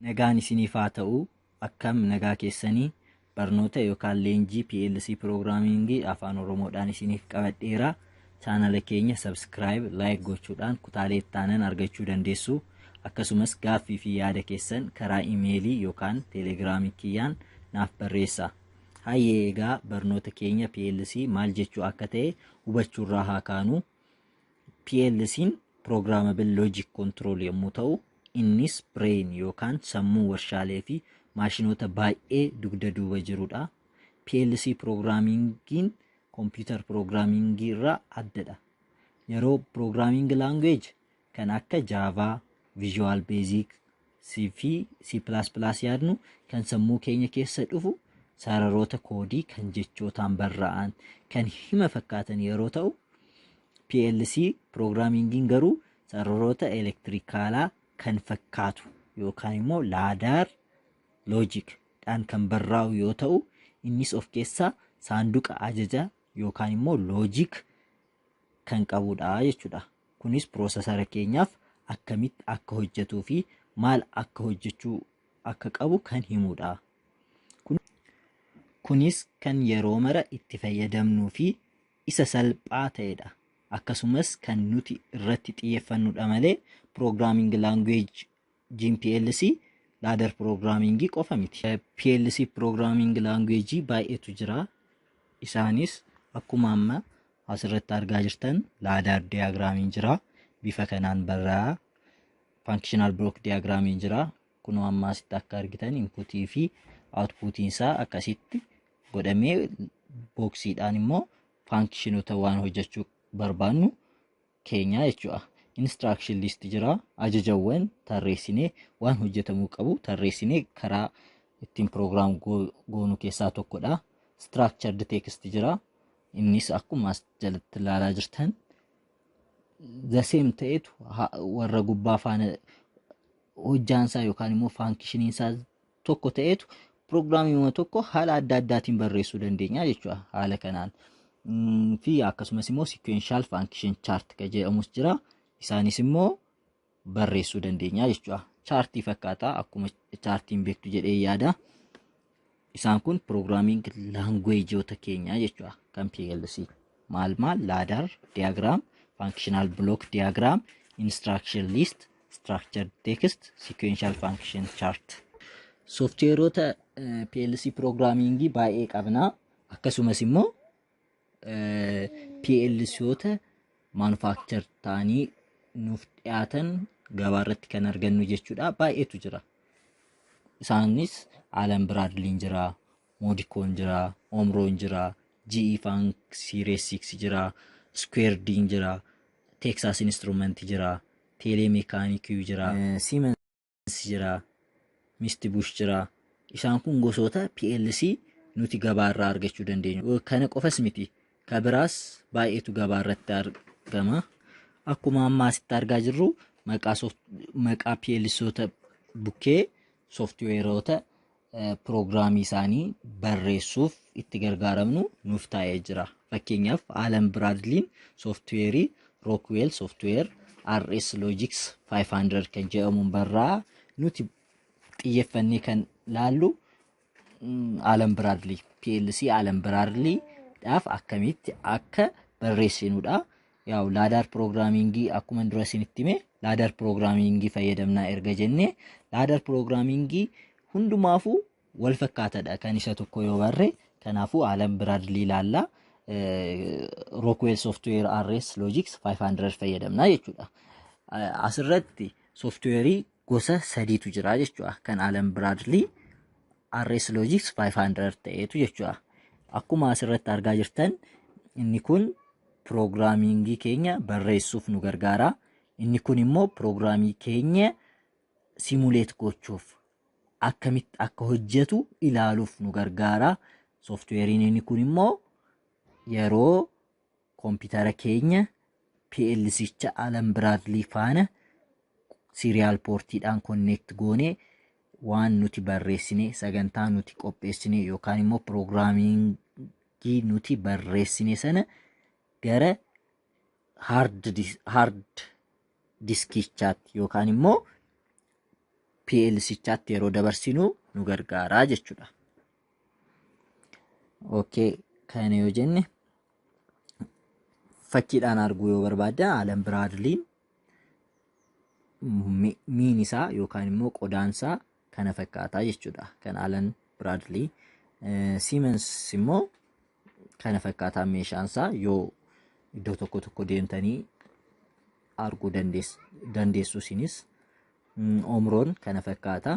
Nagaan isiniif haa ta'u, akkam nagaa keessanii barnoota yookaan leenjii PLC Programmingii afaan Oromoodhaan isiniif qabadheera. Chaanala keenya subscribe, like gochuudhaan kutaalee itti aanan argachuu dandeessu. Akkasumas gaaffii fi yaada keessan karaa imeelii yookaan teelegiraamii kiyyaan naaf barreessaa. Hayyee egaa barnoota keenya PLC maal jechuu akka ta'e hubachuurraa haa kaanu. PLC'n Programmable Logic Control yommuu ta'u, innis brain yookaan sammuu warshaalee fi maashinoota baay'ee dugda duuba jirudha. PLC Programmingiin computer programmingii irraa addadha. Yeroo programming language kan akka Java, Visual Basic, C fi C++ yaadnu kan sammuu keenya keessa dhufu sararoota koodii kan jechootaan barraa'an kan hima fakkaatan yeroo ta'u, PLC Programmingiin garuu sararoota elektirikaalaa kan fakkaatu yookaan immoo laadaar logic dhaan kan barraa'u yoo ta'u, innis of keessaa saanduqa ajaja yookaan immoo logic kan qabudha jechuudha. Kunis piroosesara keenyaaf akkamitti akka hojjetuu fi maal akka hojjechuu akka qabu kan himudha. Kunis kan yeroo mara itti fayyadamnuu fi isa salphaa ta'edha. Akkasumas kan nuti irratti xiyyeeffannudha malee programming language PLC ladder programmingii qofa miti. PLC programming language baay'eetu jira. Isaanis akkuma amma asirratti argaa jirtan ladder diagraamiin jira. Bifa kanaan barraa functional block diagraamiin jira. Kunoo amma asitti akka argitan inputii fi outputiin isaa akkasitti godhamee boksiidhaan immoo functionota waan hojjechuu barbaannu keenya jechuudha. Instruction list jira. Ajajawwan tarreessinee waan hojjetamuu qabu tarreessinee karaa ittiin program goonu keessaa tokkodha. Structured text jira. Innis akkuma as jalatti ilaalaa jirtan the same ta'etu warra gubbaa faana hojjaansaa yookaan immoo functioniinsaa tokko ta'etu programming tokko haala adda addaatiin barreessuu dandeenya jechuudha. Haala kanaan fi akkasumas immoo sequential function chart kan jedhamus jira. Isaanis immoo barreessuu dandeenya jechuudha. Chartii fakkaata akkuma chartiin beektu jedhee yaada. Isaan kun programming language'oota keenya jechuudha kan PLC. Maal ladder diagram, functional block diagram, instruction list, structured text, sequential function chart. Software'oota PLC programmingii baay'ee qabna. Akkasumas immoo PLC'oota manufacture ta'anii nuuf dhiyaatan gabaa irratti kan argannu jechuudha. Baay'eetu jira. Isaanis Allen Bradley'n jira, Modicon jira, Omron jira, GE Funk Series 6 jira, Square D'in jira, Texas Instrument jira, Telemechanic jira, Siemens jira, Mitsubishi jira. Isaan kun gosoota PLC nuti gabaa irraa argachuu dandeenyu. Kana qofas miti. Kabiraas baay'eetu gabaa irratti argama. Akkuma amma asitti argaa jirru maqaa PLC'oota bukkee software'oota programmii isaanii barreessuuf itti gargaaramnu nuuf taa'ee jira. Fakkeenyaaf Allen Bradley'n software'ii Rockwell software RS Logix 500 kan jedhamuun barraa nuti xiyyeeffannee kan laallu Allen Bradley PLC Allen Bradley dhaaf akkamitti akka barreessinudha. Yaa'u ladder programmingii akkuma dura isinitti hime ladder programmingii fayyadamnaa erga jennee ladder programmingii hundumaafuu wal fakkaataadha kan isa tokko yoo barre. Kanaafuu Allen Bradley ilaalla. Rockwell software RS Logix 500 fayyadamnaa jechuudha. Asirratti software'ii gosa sadiitu jira jechuudha. Kan Allen Bradley RS Logix 500 ta'etu jechuudha. Akkuma asirratti argaa jirtan inni kun programmingii keenya barreessuuf nu gargaara. Inni kun immoo programmii keenya simulate gochuuf akkamitti akka hojjetu ilaaluuf nu gargaara. Software'iin inni kun immoo yeroo kompiyuutera keenya PLC'cha Allen Bradley faana serial portiidhaan connect goone waan nuti barreessine sagantaa nuti qopheessine yookaan immoo programmingii nuti barreessine sana gara hard diskichaatti yookaan immoo PLCchaatti yeroo dabarsinu nu gargaaraa jechuudha. Okay, kana yoo jenne fakkiidhaan arguu yoo barbaadde Alan Bradley'n miin isaa yookaan immoo qodaan isaa kana fakkaataa jechuudha. Kan Alan Bradley. Siemens immoo kana fakkaataa meeshaan isaa yoo iddoo tokko deemtanii arguu dandeessu isinis. Omron kana fakkaata.